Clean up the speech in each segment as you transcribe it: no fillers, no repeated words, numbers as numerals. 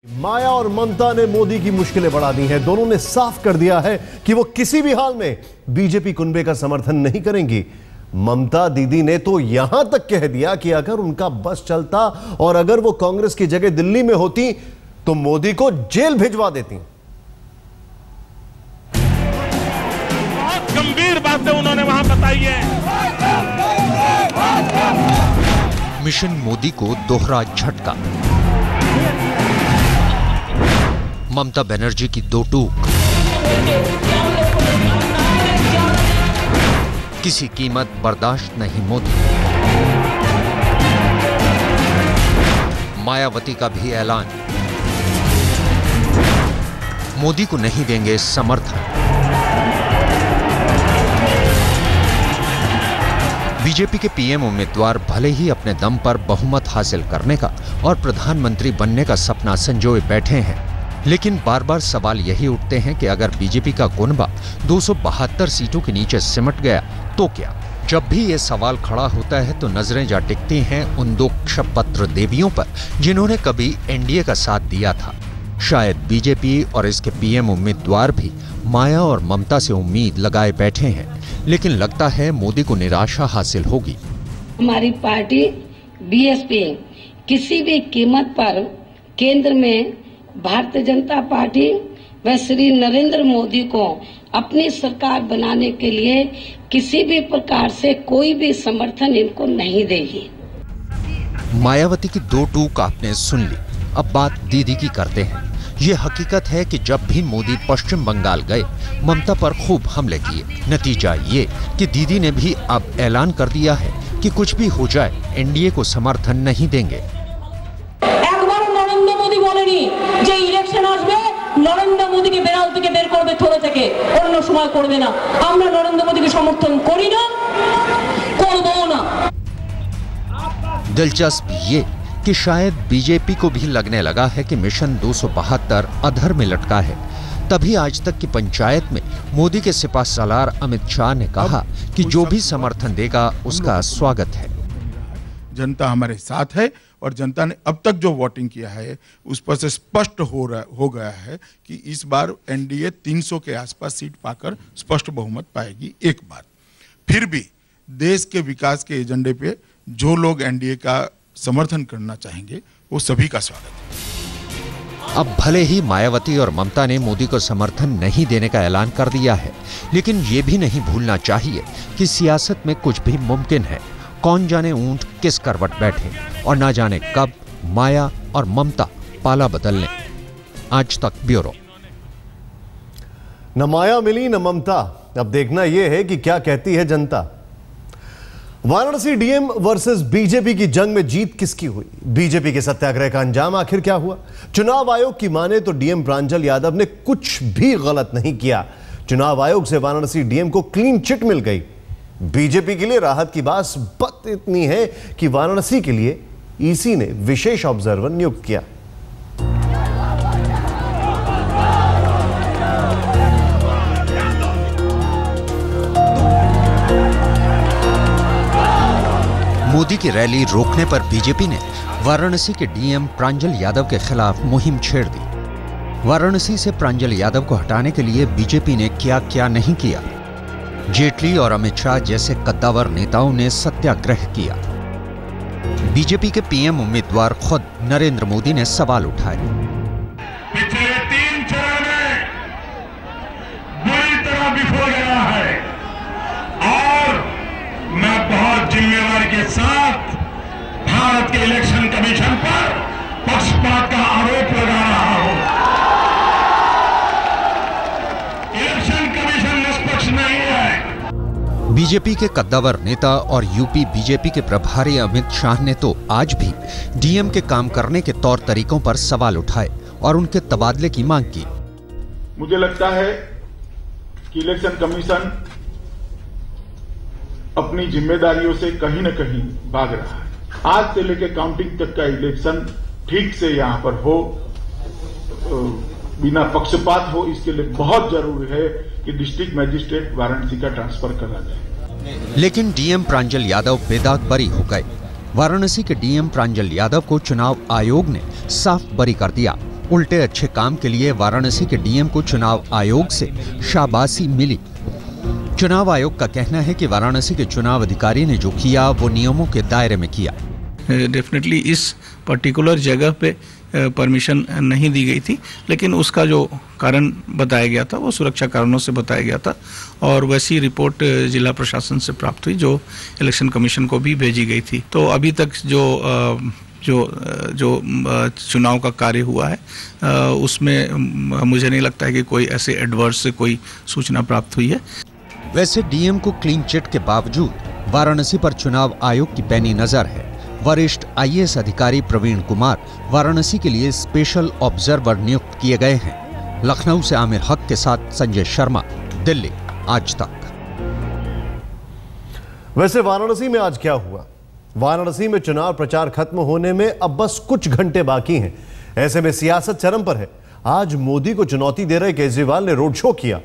माया और ममता ने मोदी की मुश्किलें बढ़ा दी हैं। दोनों ने साफ कर दिया है कि वो किसी भी हाल में बीजेपी कुनबे का समर्थन नहीं करेंगी। ममता दीदी ने तो यहां तक कह दिया कि अगर उनका बस चलता और अगर वो कांग्रेस की जगह दिल्ली में होती तो मोदी को जेल भिजवा देती। बहुत गंभीर बातें उन्होंने वहां बताई है। मिशन मोदी को दोहरा झटका। ममता बनर्जी की दो टूक। किसी कीमत बर्दाश्त नहीं मोदी। मायावती का भी ऐलान, मोदी को नहीं देंगे समर्थन। बीजेपी के पीएम उम्मीदवार भले ही अपने दम पर बहुमत हासिल करने का और प्रधानमंत्री बनने का सपना संजोए बैठे हैं, लेकिन बार बार सवाल यही उठते हैं कि अगर बीजेपी का कुनबा 272 सीटों के नीचे सिमट गया तो क्या। जब भी ये सवाल खड़ा होता है तो नजरें जा टिकती हैं उन दो क्षपत्र देवियों पर जिन्होंने कभी एनडीए का साथ दिया था। शायद बीजेपी और इसके पीएम उम्मीदवार भी माया और ममता से उम्मीद लगाए बैठे हैं, लेकिन लगता है मोदी को निराशा हासिल होगी। हमारी पार्टी बीएसपी किसी भी कीमत पर केंद्र में भारतीय जनता पार्टी व श्री नरेंद्र मोदी को अपनी सरकार बनाने के लिए किसी भी प्रकार से कोई भी समर्थन इनको नहीं देगी। मायावती की दो टूक आपने सुन ली, अब बात दीदी की करते हैं। ये हकीकत है कि जब भी मोदी पश्चिम बंगाल गए ममता पर खूब हमले किए। नतीजा ये कि दीदी ने भी अब ऐलान कर दिया है कि कुछ भी हो जाए एनडीए को समर्थन नहीं देंगे। যে ইলেকশন আসবে নরেন্দ্র মোদীকে বেরাল থেকে বের করবে থরে থেকে, অন্য সময় করবে না। আমরা নরেন্দ্র মোদীকে সমর্থন করি না, করবো না। दिलचस्प ये कि शायद बीजेपी को भी लगने लगा है कि मिशन 272 अधर में लटका है। तभी आज तक की पंचायत में मोदी के सिपहसालार अमित शाह ने कहा कि जो भी समर्थन देगा उसका स्वागत है। जनता हमारे साथ है और जनता ने अब तक जो वोटिंग किया है उस पर से स्पष्ट हो गया है कि इस बार एनडीए 300 के आसपास सीट पाकर स्पष्ट बहुमत पाएगी। एक बार फिर भी देश के विकास के एजेंडे पे जो लोग एनडीए का समर्थन करना चाहेंगे वो सभी का स्वागत है। अब भले ही मायावती और ममता ने मोदी को समर्थन नहीं देने का ऐलान कर दिया है, लेकिन ये भी नहीं भूलना चाहिए कि सियासत में कुछ भी मुमकिन है। कौन जाने ऊंट किस करवट बैठे और ना जाने कब माया और ममता पाला बदल लें। आज तक ब्यूरो। न माया मिली न ममता, अब देखना यह है कि क्या कहती है जनता। वाराणसी डीएम वर्सेस बीजेपी की जंग में जीत किसकी हुई? बीजेपी के सत्याग्रह का अंजाम आखिर क्या हुआ? चुनाव आयोग की माने तो डीएम प्रांजल यादव ने कुछ भी गलत नहीं किया। चुनाव आयोग से वाराणसी डीएम को क्लीन चिट मिल गई। बीजेपी के लिए राहत की बात इतनी है कि वाराणसी के लिए ईसी ने विशेष ऑब्जर्वर नियुक्त किया। मोदी की रैली रोकने पर बीजेपी ने वाराणसी के डीएम प्रांजल यादव के खिलाफ मुहिम छेड़ दी। वाराणसी से प्रांजल यादव को हटाने के लिए बीजेपी ने क्या क्या नहीं किया। जेटली और अमित शाह जैसे कद्दावर नेताओं ने सत्याग्रह किया। बीजेपी के पीएम उम्मीदवार खुद नरेंद्र मोदी ने सवाल उठाए। पिछले 3 चरण में बुरी तरह विफल गया है और मैं बहुत जिम्मेवारी के साथ भारत के इलेक्शन कमीशन पर पक्षपात का आरोप लगा रहा हूं। इलेक्शन कमीशन निष्पक्ष नहीं है। बीजेपी के कद्दावर नेता और यूपी बीजेपी के प्रभारी अमित शाह ने तो आज भी डीएम के काम करने के तौर तरीकों पर सवाल उठाए और उनके तबादले की मांग की। मुझे लगता है कि इलेक्शन कमीशन अपनी जिम्मेदारियों से कहीं न कहीं भाग रहा है। आज से लेकर काउंटिंग तक का इलेक्शन ठीक से यहां पर हो, बिना पक्षपात हो, इसके लिए बहुत जरूरी है कि डिस्ट्रिक्ट मजिस्ट्रेट वाराणसी का ट्रांसफर करा जाए। लेकिन डीएम प्रांजल यादव बेदाग बरी हो गए। वाराणसी के डीएम प्रांजल यादव को चुनाव आयोग ने साफ बरी कर दिया। उल्टे अच्छे काम के लिए वाराणसी के डीएम को चुनाव आयोग से शाबाशी मिली। चुनाव आयोग का कहना है कि वाराणसी के चुनाव अधिकारी ने जो किया वो नियमों के दायरे में किया। डेफिनेटली इस पर्टिकुलर जगह पे परमिशन नहीं दी गई थी, लेकिन उसका जो कारण बताया गया था वो सुरक्षा कारणों से बताया गया था और वैसी रिपोर्ट जिला प्रशासन से प्राप्त हुई जो इलेक्शन कमीशन को भी भेजी गई थी। तो अभी तक जो चुनाव का कार्य हुआ है उसमें मुझे नहीं लगता है कि कोई ऐसे एडवर्स से कोई सूचना प्राप्त हुई है। वैसे डीएम को क्लीन चिट के बावजूद वाराणसी पर चुनाव आयोग की पैनी नजर है। वरिष्ठ आईएएस अधिकारी प्रवीण कुमार वाराणसी के लिए स्पेशल ऑब्जर्वर नियुक्त किए गए हैं। लखनऊ से आमिर हक के साथ संजय शर्मा, दिल्ली, आज तक। वैसे वाराणसी में आज क्या हुआ? वाराणसी में चुनाव प्रचार खत्म होने में अब बस कुछ घंटे बाकी हैं। ऐसे में सियासत चरम पर है। आज मोदी को चुनौती दे रहे केजरीवाल ने रोड शो किया।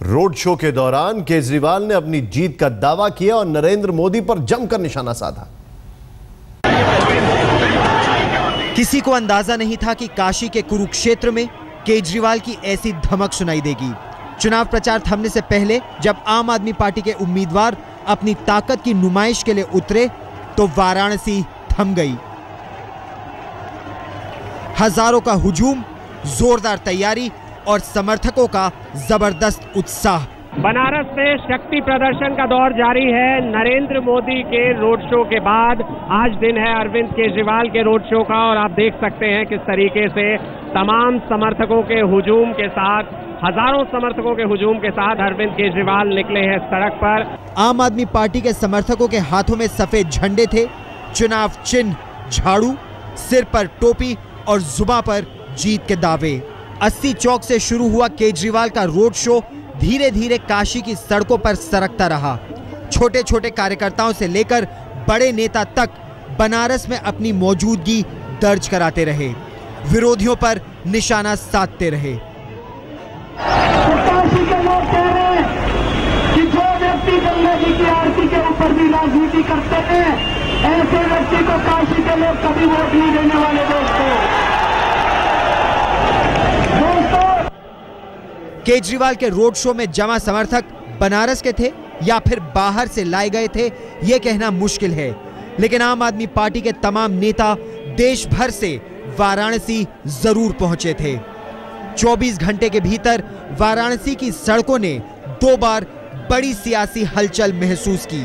रोड शो के दौरान केजरीवाल ने अपनी जीत का दावा किया और नरेंद्र मोदी पर जमकर निशाना साधा। किसी को अंदाजा नहीं था कि काशी के कुरुक्षेत्र में केजरीवाल की ऐसी धमक सुनाई देगी। चुनाव प्रचार थमने से पहले जब आम आदमी पार्टी के उम्मीदवार अपनी ताकत की नुमाइश के लिए उतरे तो वाराणसी थम गई। हजारों का हुजूम, जोरदार तैयारी और समर्थकों का जबरदस्त उत्साह। बनारस में शक्ति प्रदर्शन का दौर जारी है। नरेंद्र मोदी के रोड शो के बाद आज दिन है अरविंद केजरीवाल के रोड शो का और आप देख सकते हैं किस तरीके से तमाम समर्थकों के हुजूम के साथ, हजारों समर्थकों के हुजूम के साथ अरविंद केजरीवाल निकले हैं सड़क पर। आम आदमी पार्टी के समर्थकों के हाथों में सफेद झंडे थे, चुनाव चिन्ह, झाड़ू, सिर पर टोपी और जुबां पर जीत के दावे। 80 चौक से शुरू हुआ केजरीवाल का रोड शो धीरे धीरे काशी की सड़कों पर सरकता रहा। छोटे छोटे कार्यकर्ताओं से लेकर बड़े नेता तक बनारस में अपनी मौजूदगी दर्ज कराते रहे, विरोधियों पर निशाना साधते रहे। काशी के लोग कह रहे हैं कि जो व्यक्ति गंगा जी की आरती के ऊपर भी राजनीति करते हैं, ऐसे व्यक्ति को काशी के लोग कभी वोट नहीं देने वाले। केजरीवाल के रोड शो में जमा समर्थक बनारस के थे या फिर बाहर से लाए गए थे, यह कहना मुश्किल है। लेकिन आम आदमी पार्टी के तमाम नेता देश भर से वाराणसी जरूर पहुंचे थे। 24 घंटे के भीतर वाराणसी की सड़कों ने 2 बार बड़ी सियासी हलचल महसूस की।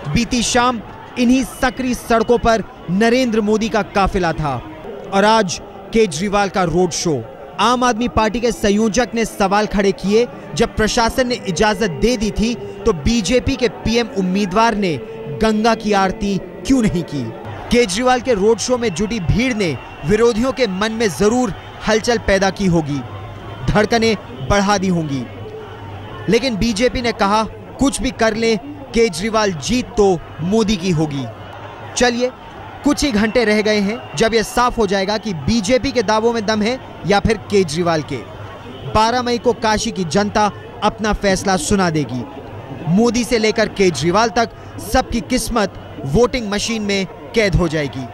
बीती शाम इन्हीं सकरी सड़कों पर नरेंद्र मोदी का काफिला था और आज केजरीवाल का रोड शो। आम आदमी पार्टी के संयोजक ने सवाल खड़े किए, जब प्रशासन ने इजाजत दे दी थी तो बीजेपी के पीएम उम्मीदवार ने गंगा की आरती क्यों नहीं की? केजरीवाल के रोड शो में जुटी भीड़ ने विरोधियों के मन में जरूर हलचल पैदा की होगी, धड़कनें बढ़ा दी होंगी। लेकिन बीजेपी ने कहा कुछ भी कर ले, केजरीवाल जीत तो मोदी की होगी। चलिए, कुछ ही घंटे रह गए हैं जब यह साफ हो जाएगा कि बीजेपी के दावों में दम है या फिर केजरीवाल के। 12 मई को काशी की जनता अपना फैसला सुना देगी। मोदी से लेकर केजरीवाल तक सबकी किस्मत वोटिंग मशीन में कैद हो जाएगी।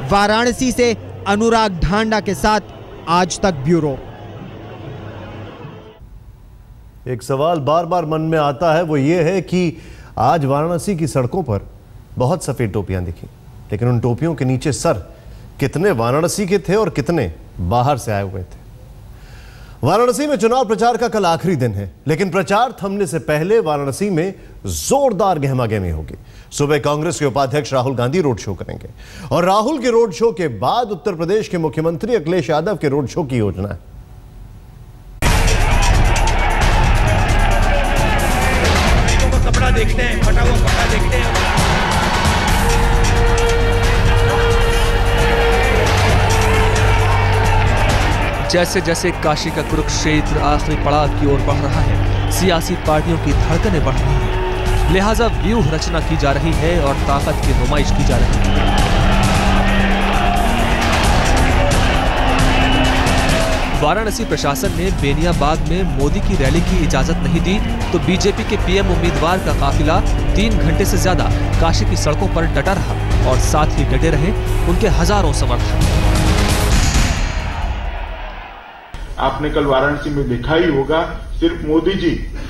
वाराणसी से अनुराग ढांडा के साथ आज तक ब्यूरो। एक सवाल बार बार मन में आता है, वो ये है कि आज वाराणसी की सड़कों पर बहुत सफेद टोपियां दिखी, लेकिन उन टोपियों के नीचे सर कितने वाराणसी के थे और कितने बाहर से आए हुए थे। वाराणसी में चुनाव प्रचार का कल आखिरी दिन है, लेकिन प्रचार थमने से पहले वाराणसी में जोरदार गहमागहमी होगी। सुबह कांग्रेस के उपाध्यक्ष राहुल गांधी रोड शो करेंगे और राहुल के रोड शो के बाद उत्तर प्रदेश के मुख्यमंत्री अखिलेश यादव के रोड शो की योजना है। कपड़ा देखते हैं, फटा हुआ कपड़ा देखते हैं। जैसे जैसे काशी का कुरुक्षेत्र आखिरी पड़ाव की ओर बढ़ रहा है, सियासी पार्टियों की धड़कनें बढ़ रही हैं, लिहाजा व्यूह रचना की जा रही है और ताकत की नुमाइश की जा रही है। वाराणसी प्रशासन ने बेनियाबाग में मोदी की रैली की इजाजत नहीं दी तो बीजेपी के पीएम उम्मीदवार का काफिला 3 घंटे से ज्यादा काशी की सड़कों पर डटा रहा और साथ ही डटे रहे उनके हजारों समर्थक। आपने कल वाराणसी में देखा ही होगा, सिर्फ मोदी जी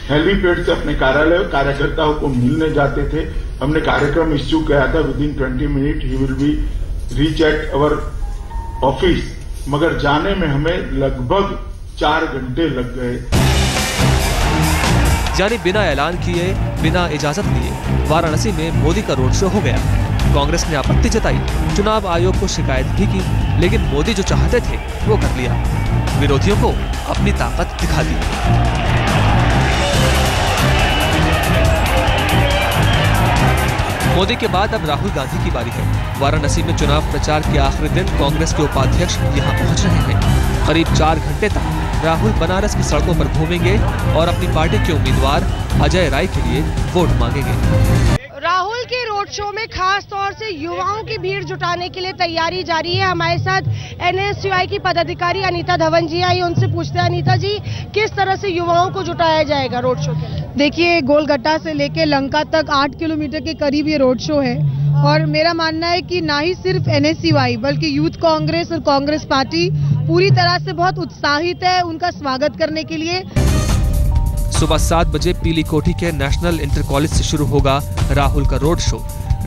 हेलीपैड से अपने कार्यालय कार्यकर्ताओं को मिलने जाते थे। हमने कार्यक्रम इश्यू किया था, within 20 minute he will be reach at our office, मगर जाने में हमें लगभग 4 घंटे लग गए। यानी बिना ऐलान किए, बिना इजाजत लिए वाराणसी में मोदी का रोड शो हो गया। कांग्रेस ने आपत्ति जताई, चुनाव आयोग को शिकायत भी की, लेकिन मोदी जो चाहते थे वो कर लिया, विरोधियों को अपनी ताकत दिखा दी। मोदी के बाद अब राहुल गांधी की बारी है। वाराणसी में चुनाव प्रचार के आखिरी दिन कांग्रेस के उपाध्यक्ष यहां पहुंच रहे हैं। करीब 4 घंटे तक राहुल बनारस की सड़कों पर घूमेंगे और अपनी पार्टी के उम्मीदवार अजय राय के लिए वोट मांगेंगे। राहुल के रोड शो में खास तौर से युवाओं की भीड़ जुटाने के लिए तैयारी जारी है। हमारे साथ NSUI की पदाधिकारी अनीता धवन जी आई, उनसे पूछते हैं, अनीता जी, किस तरह से युवाओं को जुटाया जाएगा रोड शो के लिए? देखिए, गोलगट्टा से लेके लंका तक 8 किलोमीटर के करीब ये रोड शो है और मेरा मानना है कि ना ही सिर्फ NSUI बल्कि यूथ कांग्रेस और कांग्रेस पार्टी पूरी तरह से बहुत उत्साहित है उनका स्वागत करने के लिए। सुबह 7 बजे पीली कोठी के नेशनल इंटर कॉलेज से शुरू होगा राहुल का रोड शो।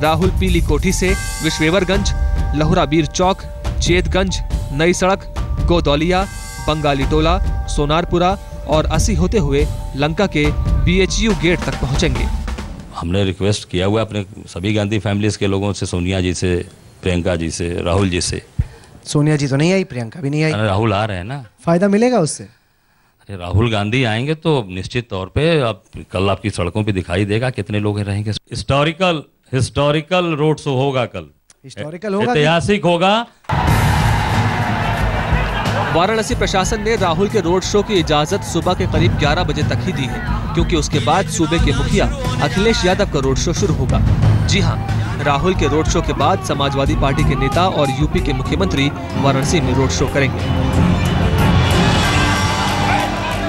राहुल पीली कोठी से विश्वेवरगंज, लहुराबीर चौक, चेतगंज, नई सड़क, गोदौलिया, बंगाली टोला, सोनारपुरा और अस्सी होते हुए लंका के BHU गेट तक पहुंचेंगे। हमने रिक्वेस्ट किया हुआ अपने सभी गांधी फैमिलीज के लोगों से, सोनिया जी से, प्रियंका जी से, राहुल जी से। सोनिया जी तो नहीं आई, प्रियंका भी नहीं आई। राहुल आ रहे हैं ना, फायदा मिलेगा उससे। राहुल गांधी आएंगे तो निश्चित तौर पे अब कल आपकी सड़कों पे दिखाई देगा कितने लोग रहेंगे। हिस्टोरिकल रोड शो होगा कल, हिस्टोरिकल होगा, ऐतिहासिक होगा। वाराणसी प्रशासन ने राहुल के रोड शो की इजाजत सुबह के करीब 11 बजे तक ही दी है, क्योंकि उसके बाद सूबे के मुखिया अखिलेश यादव का रोड शो शुरू होगा। जी हां, राहुल के रोड शो के बाद समाजवादी पार्टी के नेता और यूपी के मुख्यमंत्री वाराणसी में रोड शो करेंगे।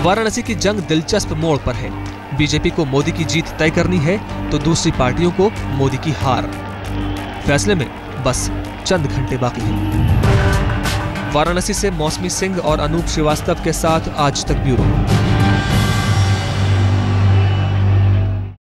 वाराणसी की जंग दिलचस्प मोड़ पर है। बीजेपी को मोदी की जीत तय करनी है तो दूसरी पार्टियों को मोदी की हार। फैसले में बस चंद घंटे बाकी हैं। वाराणसी से मौसमी सिंह और अनूप श्रीवास्तव के साथ आज तक ब्यूरो।